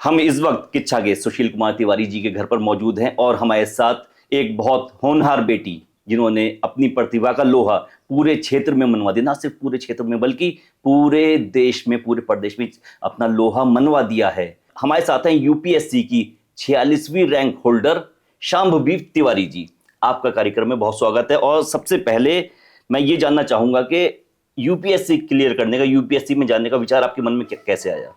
हम इस वक्त किच्छा के सुशील कुमार तिवारी जी के घर पर मौजूद हैं और हमारे साथ एक बहुत होनहार बेटी जिन्होंने अपनी प्रतिभा का लोहा पूरे क्षेत्र में मनवा दिया, ना सिर्फ पूरे क्षेत्र में बल्कि पूरे देश में, पूरे प्रदेश में अपना लोहा मनवा दिया है। हमारे साथ हैं यूपीएससी की 46वीं रैंक होल्डर शांभवी तिवारी जी। आपका कार्यक्रम में बहुत स्वागत है। और सबसे पहले मैं ये जानना चाहूंगा कि यूपीएससी क्लियर करने का, यूपीएससी में जाने का विचार आपके मन में कैसे आया?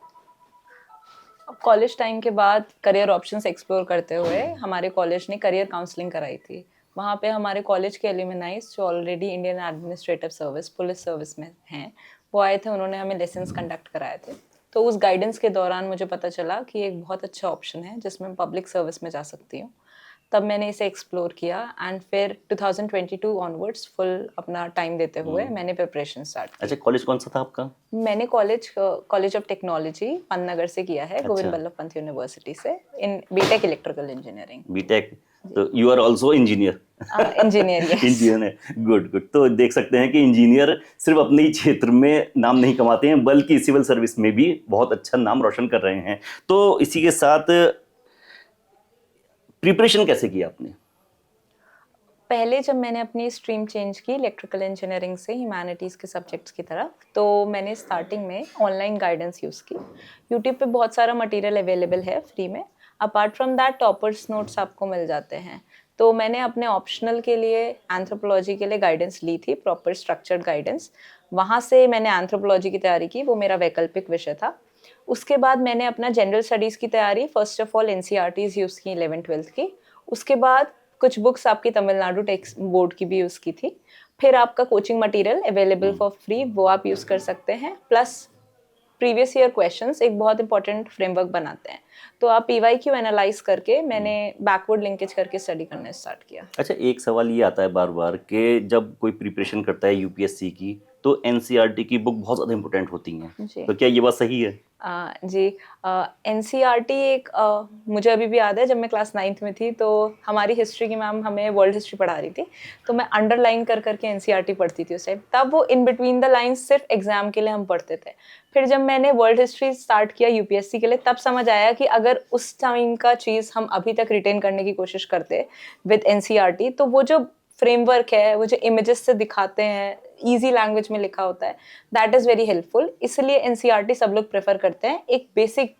कॉलेज टाइम के बाद करियर ऑप्शंस एक्सप्लोर करते हुए हमारे कॉलेज ने करियर काउंसलिंग कराई थी। वहाँ पे हमारे कॉलेज के एल्यूमिनाइज जो already Indian administrative service, police service में हैं, वो आए थे। उन्होंने हमें लेसन्स कंडक्ट कराए थे। तो उस गाइडेंस के दौरान मुझे पता चला कि एक बहुत अच्छा ऑप्शन है जिसमें मैं पब्लिक सर्विस में जा सकती हूँ। तब मैंने इसे एक्सप्लोर किया एंड फिर 2022 ऑनवर्ड्स फुल अपना टाइम देते हुए मैंने प्रिपरेशन स्टार्ट की। अच्छा, कॉलेज कौन सा था आपका? मैंने कॉलेज ऑफ टेक्नोलॉजी पन्नागर से किया है। अच्छा। गोविंद बल्लभ पंत यूनिवर्सिटी से in BTech electrical engineering. BTech, तो you are also engineer? Engineer, yes. Engineer, good good. तो देख सकते हैं कि इंजीनियर सिर्फ अपने ही क्षेत्र में नाम नहीं कमाते हैं बल्कि सिविल सर्विस में भी बहुत अच्छा नाम रोशन कर रहे हैं। तो इसी के साथ प्रिपरेशन कैसे किया आपने? पहले जब मैंने अपनी स्ट्रीम चेंज की इलेक्ट्रिकल इंजीनियरिंग से ह्यूमैनिटीज़ के सब्जेक्ट्स की तरफ, तो मैंने स्टार्टिंग में ऑनलाइन गाइडेंस यूज़ की। यूट्यूब पे बहुत सारा मटेरियल अवेलेबल है फ्री में। Apart from that toppers notes आपको मिल जाते हैं। तो मैंने अपने ऑप्शनल के लिए एंथ्रोपोलॉजी के लिए गाइडेंस ली थी, प्रॉपर स्ट्रक्चर्ड गाइडेंस। वहाँ से मैंने एंथ्रोपोलॉजी की तैयारी की, वो मेरा वैकल्पिक विषय था। उसके बाद मैंने अपना जनरल स्टडीज़ की तैयारी first of all NCERTs use की 11th-12th की। उसके बाद कुछ बुक्स आपकी तमिलनाडु टेक्स्ट बोर्ड की भी यूज़ की थी। फिर आपका coaching material available for free, वो आप यूज़ कर सकते हैं। प्लस प्रीवियस ईयर क्वेश्चंस एक बहुत इंपॉर्टेंट फ्रेमवर्क बनाते हैं, तो आप पीवाईक्यू एनालाइज करके मैंने बैकवर्ड लिंकेज करके स्टडी करना स्टार्ट किया। अच्छा, एक सवाल ये आता है बार बार कि जब कोई प्रिपरेशन करता है यूपीएससी की तो एनसीईआरटी की बुक बहुत ज़्यादा इंपॉर्टेंट होती हैं, तो क्या ये बात सही है? जी, एनसीईआरटी एक मुझे अभी भी याद है, जब मैं क्लास 9th में थी तो हमारी हिस्ट्री की मैम हमें वर्ल्ड हिस्ट्री पढ़ा रही थी, तो मैं अंडरलाइन कर करके एनसीईआरटी पढ़ती थी उस टाइम। तब वो इन बिटवीन द लाइंस सिर्फ एग्जाम के लिए हम पढ़ते थे। फिर जब मैंने वर्ल्ड हिस्ट्री स्टार्ट किया यूपीएससी के लिए, तब समझ आया कि अगर उस टाइम का चीज़ हम अभी तक रिटेन करने की कोशिश करते विद एनसीईआरटी, तो वो जो फ्रेमवर्क है, वो जो इमेजेस से दिखाते हैं, इजी लैंग्वेज में लिखा होता है, दैट इज़ वेरी हेल्पफुल। इसलिए एनसीईआरटी सब लोग प्रेफर करते हैं एक basic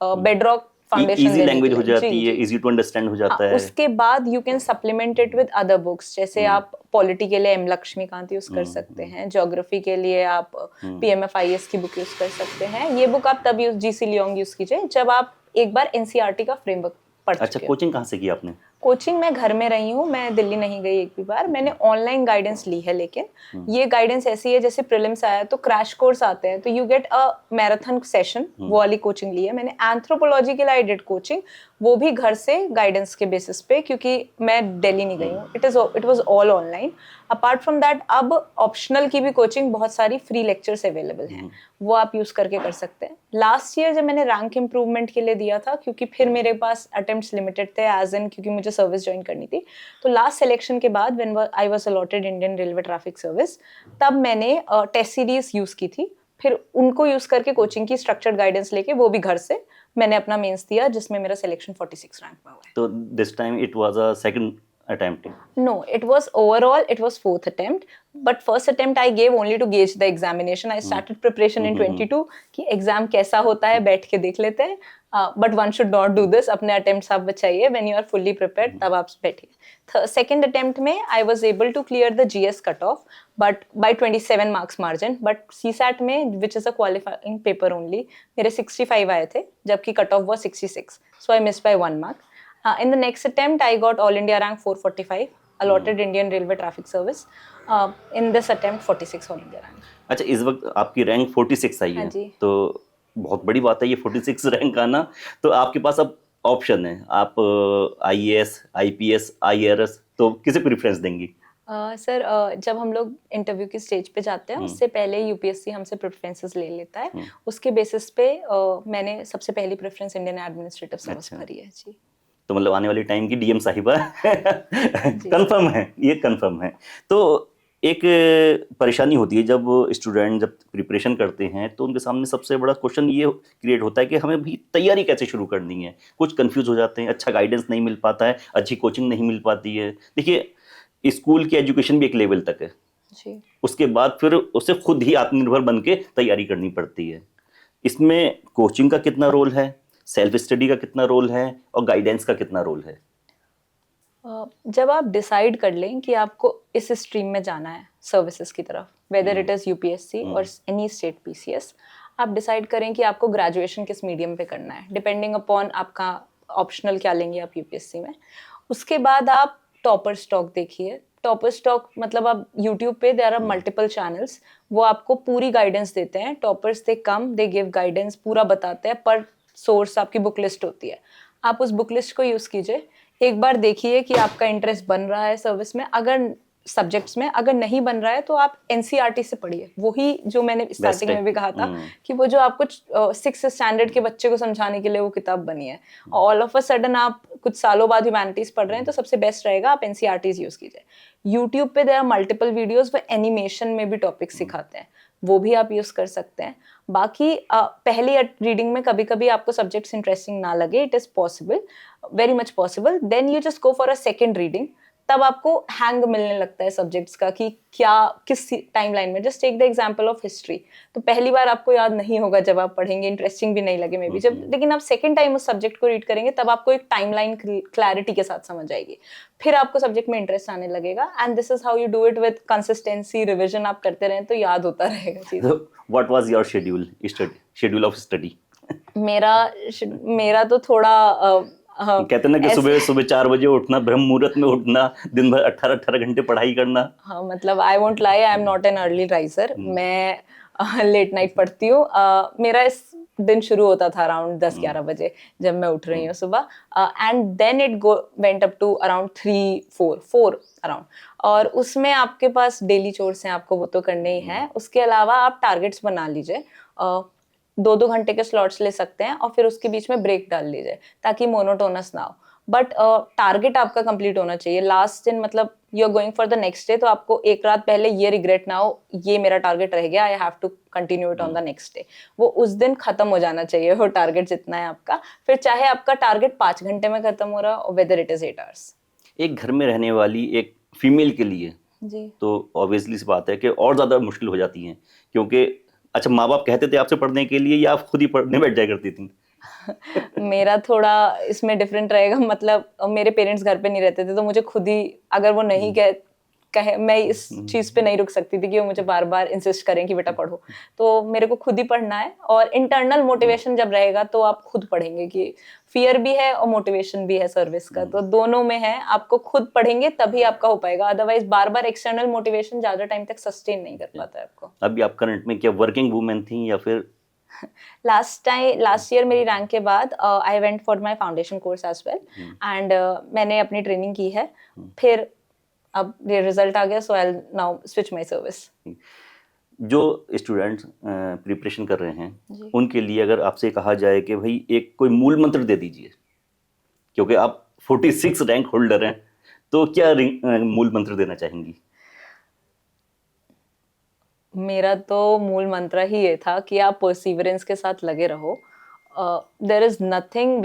bedrock foundation easy language हो जाती जी है, जी। इजी टू अंडरस्टैंड हो जाता है। उसके बाद you can supplement it with other books, जैसे आप पॉलिटी के लिए एम लक्ष्मीकांत यूज कर सकते हैं, ज्योग्राफी के लिए आप पीएमएफआईएस की बुक यूज कर सकते हैं। ये बुक आप तब यूज जीसी लियोंग यूज कीजिए जब आप एक बार एनसीईआरटी का फ्रेमवर्क पढ़ चुके हो। अच्छा, कोचिंग कहाँ से की आपने? कोचिंग मैं घर में रही हूँ, मैं दिल्ली नहीं गई एक भी बार। मैंने ऑनलाइन गाइडेंस ली है, लेकिन ये गाइडेंस ऐसी है जैसे प्रीलिम्स आया तो क्रैश कोर्स आते हैं, तो you get a marathon session, वो वाली कोचिंग ली है मैंने। एंथ्रोपोलॉजी के लिए आई डिड कोचिंग, वो भी घर से गाइडेंस के बेसिस पे, क्योंकि मैं दिल्ली नहीं गई हूँ। It was all online. Apart from that अब ऑप्शनल की भी कोचिंग, बहुत सारी फ्री लेक्चर्स अवेलेबल हैं, वो आप यूज करके कर सकते हैं। लास्ट ईयर जब मैंने रैंक इम्प्रूवमेंट के लिए दिया था, क्योंकि फिर मेरे पास अटेम्प्ट्स लिमिटेड थे, एज इन क्योंकि मुझे सर्विस ज्वाइन करनी थी, तो लास्ट सिलेक्शन के बाद when I was allotted Indian railway traffic service, तब मैंने टेस्ट सीरीज यूज की थी। फिर उनको यूज करके कोचिंग की स्ट्रक्चर्ड गाइडेंस लेके, वो भी घर से, मैंने अपना मेंस दिया जिसमें मेरा सिलेक्शन 46 रैंक में हुआ है। तो this time it was a second attempt? No, it was overall, it was fourth attempt, but first attempt I gave only to gauge the examination. I started preparation in 22 कि exam कैसा होता है, बैठ के देख लेते हैं। But one should not do this, अपने attempts आप बचाइए, when you are fully prepared तब आप बैठिए। Second attempt में I was able to clear the GS cutoff, but by 27 marks margin, but CSAT में, which is a qualifying paper only, मेरे 65 आए थे, जबकि cutoff was 66, so I missed by 1 mark. In the next attempt, I got All India rank 445, allotted Indian Railway Traffic Service. In this attempt, 46 All India rank. अच्छा, इस वक्त आपकी rank 46 आई है, तो बहुत बड़ी बात है ये 46 रैंक आना। तो आपके पास अब ऑप्शन है, आप आईएएस, आईपीएस, आईआरएस, तो किसे प्रेफरेंस देंगी? सर, जब हम लोग इंटरव्यू की स्टेज पे जाते हैं, उससे पहले यूपीएससी हमसे प्रेफरेंसेस ले लेता है। उसके बेसिस पे मैंने सबसे पहली प्रेफरेंस इंडियन एडमिनिस्ट्रेटिव सर्विस करी है जी। तो मतलब आने वाली टाइम की डीएम साहिबा कंफर्म है, ये कंफर्म है। तो एक परेशानी होती है जब स्टूडेंट जब प्रिपरेशन करते हैं तो उनके सामने सबसे बड़ा क्वेश्चन ये क्रिएट होता है कि हमें भी तैयारी कैसे शुरू करनी है। कुछ कंफ्यूज हो जाते हैं, अच्छा गाइडेंस नहीं मिल पाता है, अच्छी कोचिंग नहीं मिल पाती है। देखिए स्कूल की एजुकेशन भी एक लेवल तक है जी। उसके बाद फिर उसे खुद ही आत्मनिर्भर बन के तैयारी करनी पड़ती है। इसमें कोचिंग का कितना रोल है, सेल्फ स्टडी का कितना रोल है और गाइडेंस का कितना रोल है? जब आप डिसाइड कर लें कि आपको इस स्ट्रीम में जाना है सर्विसेज की तरफ, वेदर इट इज़ यूपीएससी और एनी स्टेट पीसीएस, आप डिसाइड करें कि आपको ग्रेजुएशन किस मीडियम पे करना है, डिपेंडिंग अपॉन आपका ऑप्शनल क्या लेंगे आप यूपीएससी में। उसके बाद आप टॉपर स्टॉक देखिए। टॉपर स्टॉक मतलब आप यूट्यूब पे देयर आर मल्टीपल चैनल्स, वो आपको पूरी गाइडेंस देते हैं। Toppers they come, they give guidance, पूरा बताते हैं, पर सोर्स आपकी बुक लिस्ट होती है। आप उस बुक लिस्ट को यूज़ कीजिए, एक बार देखिए कि आपका इंटरेस्ट बन रहा है सर्विस में, अगर सब्जेक्ट्स में अगर नहीं बन रहा है तो आप एनसीईआरटी से पढ़िए। वही जो मैंने स्टार्टिंग में भी कहा था कि वो जो आपको 6th स्टैंडर्ड के बच्चे को समझाने के लिए वो किताब बनी है, ऑल ऑफ अ सडन आप कुछ सालों बाद ह्यूमैनिटीज पढ़ रहे हैं, तो सबसे बेस्ट रहेगा आप एनसीईआरटीज यूज कीजिए। यूट्यूब पे देयर आर मल्टीपल वीडियोस, वो एनिमेशन में भी टॉपिक सिखाते हैं, वो भी आप यूज कर सकते हैं। बाकी पहली रीडिंग में कभी कभी आपको सब्जेक्ट्स इंटरेस्टिंग ना लगे, it is possible, very much possible, then you just go for a second reading. तब आपको हैंग मिलने लगता है सब्जेक्ट्स का कि क्या किस टाइमलाइन में। Just take the example of history, तो पहली बार आपको याद नहीं होगा जब आप पढ़ेंगे, इंटरेस्टिंग भी नहीं लगे मे बी, जब लेकिन आप सेकंड टाइम उस सब्जेक्ट को रीड करेंगे तब आपको एक टाइमलाइन क्लैरिटी के साथ समझ आएगी, फिर आपको सब्जेक्ट में इंटरेस्ट आने लगेगा। And this is how you do it with consistency, revision आप करते रहें तो याद होता रहेगा चीज। What was your schedule of study? मेरा मेरा तो थोड़ा कहते हैं ना कि सुबह सुबह 4 बजे उठना, ब्रह्म मुहूर्त में उठना, दिन भर 18-18 घंटे पढ़ाई करना। हाँ, मतलब I won't lie, I am not an early riser, मैं लेट नाइट पढ़ती हूँ। मेरा इस दिन शुरू होता था अराउंड 10-11 बजे जब मैं उठ रही हूँ सुबह, and then it go went up to around 3-4 around. और उसमें आपके पास डेली चोर्स हैं, आपको वो तो करने ही हैं। उसके अलावा आप टारगेट्स बना लीजिए, 2-2 घंटे के स्लॉट्स ले सकते हैं और फिर उसके बीच में ब्रेक डाल लीजिए ताकि मोनोटोनस ना हो। बट टारगेट आपका कंप्लीट होना चाहिए लास्ट दिन, मतलब you are going for the next day, तो आपको एक रात पहले ये रिग्रेट ना हो ये मेरा टारगेट रह गया, I have to continue it on the next day. वो उस दिन खत्म हो जाना चाहिए वो टारगेट जितना है आपका, फिर चाहे आपका टारगेट 5 घंटे में खत्म हो रहा हो, वेदर इट इज 8 आवर्स। एक घर में रहने वाली एक फीमेल के लिए जी तो ऑब्वियसली सी बात है कि और ज़्यादा मुश्किल हो जाती हैं, क्योंकि अच्छा माँ बाप कहते थे आपसे पढ़ने के लिए या आप खुद ही पढ़ने बैठ जाया करती थी? मेरा थोड़ा इसमें डिफरेंट रहेगा, मतलब मेरे पेरेंट्स घर पे नहीं रहते थे, तो मुझे खुद ही, अगर वो नहीं कहे मैं इस चीज पे नहीं रुक सकती थी कि वो मुझे बार बार इंसिस्ट करें कि बेटा पढ़ो, तो मेरे को खुद ही पढ़ना है। और इंटरनल मोटिवेशन जब रहेगा तो आप खुद पढ़ेंगे, कि फियर भी है और मोटिवेशन भी है सर्विस का, तो दोनों में है। आपको खुद पढ़ेंगे तभी आपका हो पाएगा, अदरवाइज बार बार एक्सटर्नल मोटिवेशन ज्यादा टाइम तक सस्टेन नहीं कर पाता है आपको। अभी आप करंट में क्या वर्किंग वुमेन थी या फिर? लास्ट ईयर मेरी रैंक के बाद I went for my foundation course as well, and मैंने अपनी ट्रेनिंग की है, फिर अब ये रिजल्ट आ गया, so I will now switch my service. जो स्टूडेंट्स प्रिपरेशन कर रहे हैं जी। उनके लिए अगर आपसे कहा जाए कि भाई एक कोई मूल मंत्र दे दीजिए, क्योंकि आप 46 रैंक होल्डर हैं, तो क्या मूल मंत्र देना चाहेंगी? मेरा तो मूल मंत्र ही ये था कि आप परसिवरेंस के साथ लगे रहो। There is nothing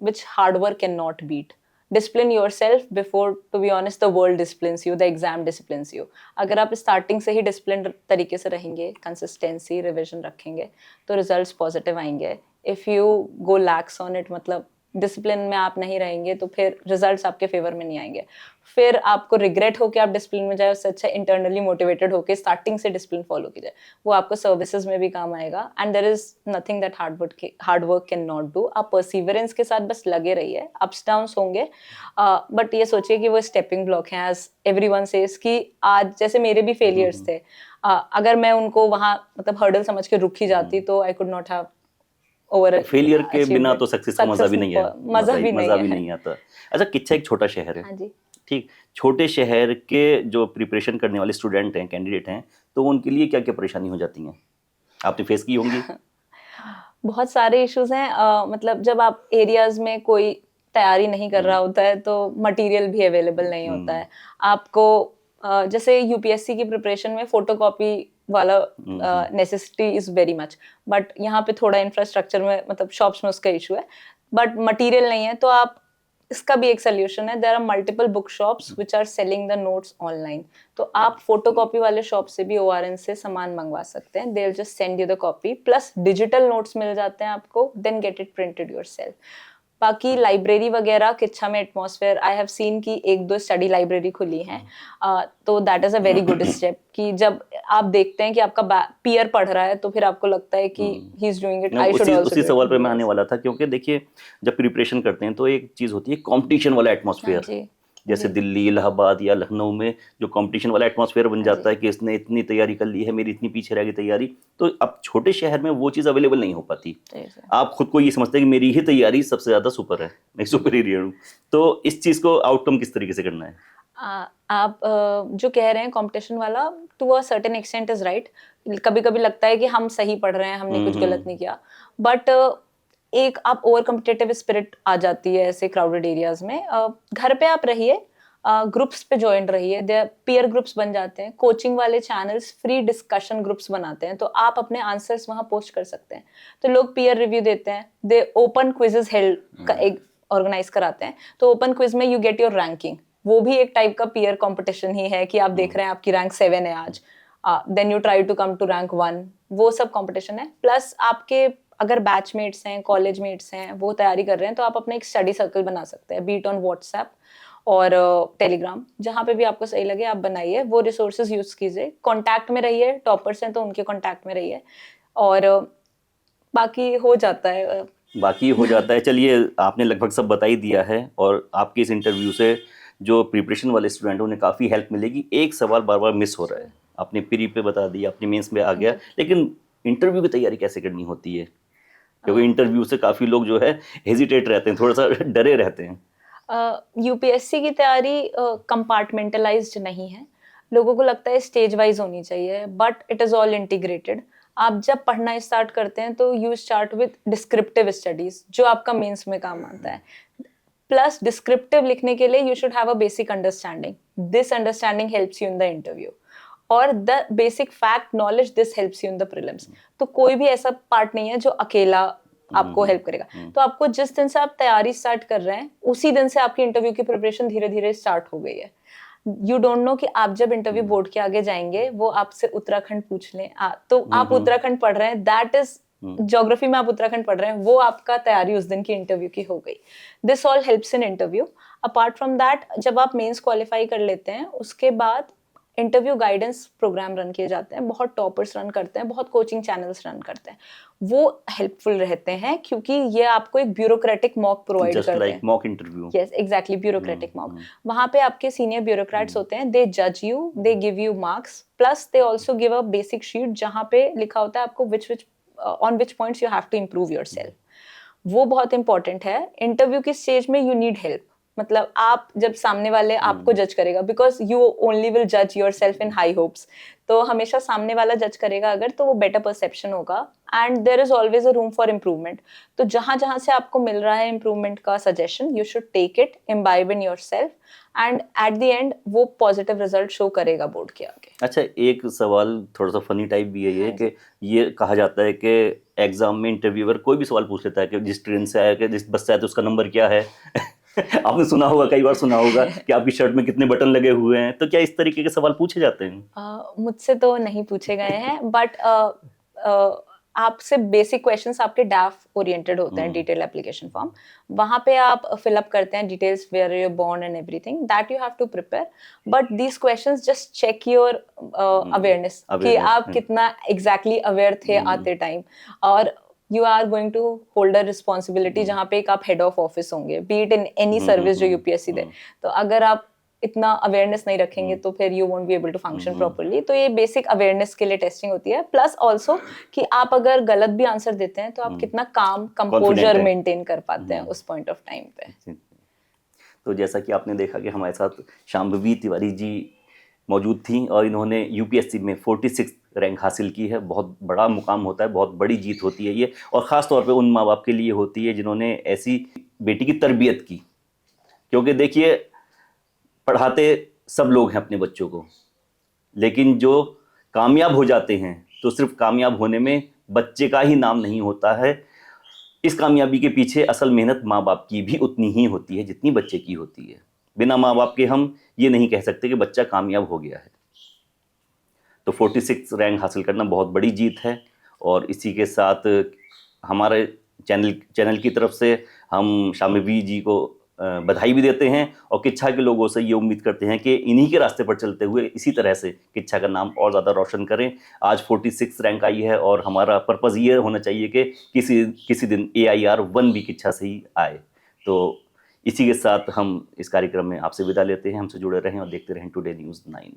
which hard work can not beat. Discipline yourself before, to be honest, the world disciplines you, the exam disciplines you. अगर आप स्टार्टिंग से ही डिसिप्लिन तरीके से रहेंगे, कंसिस्टेंसी, रिविजन रखेंगे, तो रिजल्ट्स पॉजिटिव आएंगे। If you go lakhs on it, मतलब डिसिप्लिन में आप नहीं रहेंगे, तो फिर रिजल्ट्स आपके फेवर में नहीं आएंगे। फिर आपको रिग्रेट होकर आप डिसिप्लिन में जाए, उससे अच्छा इंटरनली मोटिवेटेड होकर स्टार्टिंग से डिसिप्लिन फॉलो कीजिए, वो आपको सर्विसेज में भी काम आएगा। And there is nothing that hard work can not do. आप परसिवरेंस के साथ बस लगे रहिए, अप्स डाउन्स होंगे, बट ये सोचिए कि वो स्टेपिंग ब्लॉक हैं, एज एवरीवन सेज, कि आज जैसे मेरे भी फेलियर्स थे, अगर मैं उनको वहाँ मतलब हर्डल समझ के रुक ही जाती तो I could not have over. Failure के बिना तो सक्सेस का मजा भी नहीं है, मजा भी नहीं आता। अच्छा, किच्छा एक छोटा शहर है, हाँ जी। ठीक, छोटे शहर के जो प्रिपरेशन करने वाले स्टूडेंट हैं, कैंडिडेट हैं, तो उनके लिए क्या क्या परेशानी हो जाती हैं, आपने फेस की होंगी? बहुत सारे इश्यूज हैं, मतलब जब आप एरियाज में कोई तैयारी नहीं कर रहा होता है तो मटेरियल भी अवेलेबल नहीं होता है, आपको जैसे यूपीएससी की प्रिपरेशन में फोटोकॉपी वाला necessity is very much, but यहाँ पे थोड़ा इंफ्रास्ट्रक्चर में मतलब शॉप्स में उसका इशू है, बट मटेरियल नहीं है, तो आप इसका भी एक सोल्यूशन है। There are multiple book shops which are selling the notes online, तो आप फोटोकॉपी वाले शॉप से भी ओआरएन से सामान मंगवा सकते हैं। They will just send you the copy, plus digital notes मिल जाते हैं आपको, then get it printed yourself. बाकी लाइब्रेरी वगैरह किच्छा में एटमॉस्फेयर आई हैव सीन कि 1-2 स्टडी लाइब्रेरी खुली हैं, तो that is a very good step कि जब आप देखते हैं कि आपका पीयर पढ़ रहा है तो फिर आपको लगता है कि he is doing it, I should also. उसी सवाल पे मैं आने वाला था, क्योंकि देखिए जब प्रिपरेशन करते हैं तो एक चीज होती है कंपटीशन वाला एटमॉस्फेयर, जैसे दिल्ली, इलाहाबाद या लखनऊ में जो कंपटीशन वाला एटमॉस्फेयर बन जाता है कि इसने इतनी तैयारी कर ली है, मेरी इतनी पीछे रह गई तैयारी, तो अब छोटे शहर में वो चीज़ अवेलेबल नहीं हो पाती। आप खुद को ये समझते हैं कि मेरी ही तैयारी सबसे ज़्यादा सुपर है, मैं सुपीरियर हूँ, तो इस चीज़ को आउटकम किस तरीके से करना है? आप जो कह रहे हैं कंपटीशन वाला, to a certain extent is right. कभी कभी लगता है कि हम सही पढ़ रहे हैं, हमने कुछ गलत नहीं किया, बट एक आप ओवर कॉम्पिटिटिव स्पिरिट आ जाती है ऐसे क्राउडेड एरियाज में। घर पे आप रहिए, ग्रुप्स पे ज्वाइन रहिए, देयर पीयर ग्रुप्स बन जाते हैं, कोचिंग वाले चैनल्स फ्री डिस्कशन ग्रुप्स बनाते हैं, तो आप अपने आंसर्स वहां पोस्ट कर सकते हैं, तो लोग पीयर रिव्यू देते हैं, दे ओपन क्विजेस हेल्ड एक ऑर्गेनाइज कराते हैं, तो ओपन क्विज में यू गेट योर रैंकिंग, वो भी एक टाइप का पीयर कंपटीशन ही है कि आप देख रहे हैं आपकी रैंक 7 है आज, then you try to come to rank 1, वो सब कंपटीशन है। प्लस आपके अगर बैचमेट्स हैं, कॉलेज मेट्स हैं, वो तैयारी कर रहे हैं, तो आप अपना एक स्टडी सर्कल बना सकते हैं, बीट ऑन व्हाट्सएप और टेलीग्राम, जहाँ पे भी आपको सही लगे आप बनाइए, वो रिसोर्सेज यूज कीजिए, कांटेक्ट में रहिए, टॉपर्स हैं तो उनके कांटेक्ट में रहिए, और बाकी हो जाता है। चलिए, आपने लगभग सब बता ही दिया है, और आपके इस इंटरव्यू से जो प्रिपरेशन वाले स्टूडेंट उन्हें काफ़ी हेल्प मिलेगी। एक सवाल बार बार मिस हो रहा है, आपने प्री पे बता दिया, अपनी मेंस में आ गया, लेकिन इंटरव्यू की तैयारी कैसे करनी होती है? क्योंकि इंटरव्यू से काफ़ी लोग जो है हेजिटेट रहते हैं, थोड़ा सा डरे रहते हैं। यूपीएससी की तैयारी कंपार्टमेंटलाइज्ड नहीं है, लोगों को लगता है स्टेज वाइज होनी चाहिए, but it is all integrated. आप जब पढ़ना स्टार्ट करते हैं तो you start with descriptive studies, जो आपका मेंस में काम आता है, प्लस डिस्क्रिप्टिव लिखने के लिए you should have a basic understanding, this understanding helps you in the interview, और the basic fact knowledge this helps you in the prelims. तो कोई भी ऐसा पार्ट नहीं है जो अकेला आपको हेल्प करेगा, तो आपको जिस दिन से आप तैयारी स्टार्ट कर रहे हैं उसी दिन से आपकी इंटरव्यू की प्रिपरेशन धीरे धीरे स्टार्ट हो गई है। यू डोंट नो कि आप जब इंटरव्यू बोर्ड के आगे जाएंगे वो आपसे उत्तराखंड पूछ लें, तो आप उत्तराखंड पढ़ रहे हैं, दैट इज ज्योग्राफी में आप उत्तराखंड पढ़ रहे हैं, वो आपका तैयारी उस दिन की इंटरव्यू की हो गई। This all helps in interview. Apart from that, जब आप मेंस क्वालिफाई कर लेते हैं उसके बाद इंटरव्यू गाइडेंस प्रोग्राम रन किए जाते हैं, बहुत टॉपर्स रन करते हैं, बहुत कोचिंग चैनल्स रन करते हैं, वो हेल्पफुल रहते हैं क्योंकि ये आपको एक ब्यूरोक्रेटिक मॉक प्रोवाइड करते हैं, mock interview. Yes exactly, bureaucratic mock. वहां पे आपके सीनियर ब्यूरोक्रेट्स होते हैं, दे जज you, they give you marks, plus they also give a basic sheet जहां पे लिखा होता है आपको which on which points you have to improve yourself. वो बहुत इंपॉर्टेंट है। इंटरव्यू की स्टेज में यू नीड हेल्प, मतलब आप जब सामने वाले आपको जज करेगा, बिकॉज यू ओनली विल जज योरसेल्फ इन हाई होप्स, तो हमेशा सामने वाला जज करेगा अगर, तो वो बेटर परसेप्शन होगा, and there is always a room for improvement. तो जहां जहां से आपको मिल रहा है इम्प्रूवमेंट का suggestion, you should take it, imbibe in yourself, and at the end वो पॉजिटिव रिजल्ट शो करेगा बोर्ड के आगे। अच्छा, एक सवाल थोड़ा सा फनी टाइप भी है ये, कि ये कहा जाता है कि एग्जाम में इंटरव्यूअर कोई भी सवाल पूछ लेता है कि जिस ट्रेन से आया, कि जिस बस से आया तो उसका नंबर क्या है। आपने सुना होगा, कई बार सुना होगा कि आपकी शर्ट में कितने बटन लगे हुए हैं, तो क्या इस तरीके के सवाल पूछे जाते हैं? मुझसे तो नहीं पूछे गए हैं, बट आपसे बेसिक क्वेश्चंस आपके डैफ ओरिएंटेड होते हैं, डिटेल एप्लीकेशन फॉर्म, वहां पे आप फिलअप करते हैं details, where you born and everything, that you have to prepare, but these questions just check your awareness कि आप कितना एग्जैक्टली अवेयर थे आते टाइम, और you are going to hold a responsibility जहाँ पे एक आप हेड ऑफ ऑफिस होंगे, be it in any service जो यूपीएससी दे, तो अगर आप इतना अवेयरनेस नहीं रखेंगे तो फिर you won't be able to function properly. तो ये बेसिक अवेयरनेस के लिए टेस्टिंग होती है, प्लस ऑल्सो कि आप अगर गलत भी आंसर देते हैं तो आप कितना काम, कंपोजर मेंटेन कर पाते हैं उस पॉइंट ऑफ टाइम पे। तो जैसा कि आपने देखा कि हमारे साथ शांभवी तिवारी जी मौजूद थी, और इन्होंने यूपीएससी में 46 रैंक हासिल की है। बहुत बड़ा मुकाम होता है, बहुत बड़ी जीत होती है ये, और ख़ास तौर पे उन माँ बाप के लिए होती है जिन्होंने ऐसी बेटी की तरबियत की। क्योंकि देखिए, पढ़ाते सब लोग हैं अपने बच्चों को, लेकिन जो कामयाब हो जाते हैं तो सिर्फ कामयाब होने में बच्चे का ही नाम नहीं होता है। इस कामयाबी के पीछे असल मेहनत माँ बाप की भी उतनी ही होती है जितनी बच्चे की होती है। बिना माँ बाप के हम ये नहीं कह सकते कि बच्चा कामयाब हो गया है। तो 46 रैंक हासिल करना बहुत बड़ी जीत है, और इसी के साथ हमारे चैनल की तरफ से हम शामिर जी को बधाई भी देते हैं, और किच्छा के लोगों से ये उम्मीद करते हैं कि इन्हीं के रास्ते पर चलते हुए इसी तरह से किच्छा का नाम और ज़्यादा रोशन करें। आज 46 रैंक आई है, और हमारा पर्पज़ ये होना चाहिए कि किसी दिन AIR 1 भी किच्छा से ही आए। तो इसी के साथ हम इस कार्यक्रम में आपसे विदा लेते हैं। हमसे जुड़े रहें और देखते रहें टुडे न्यूज़ 9।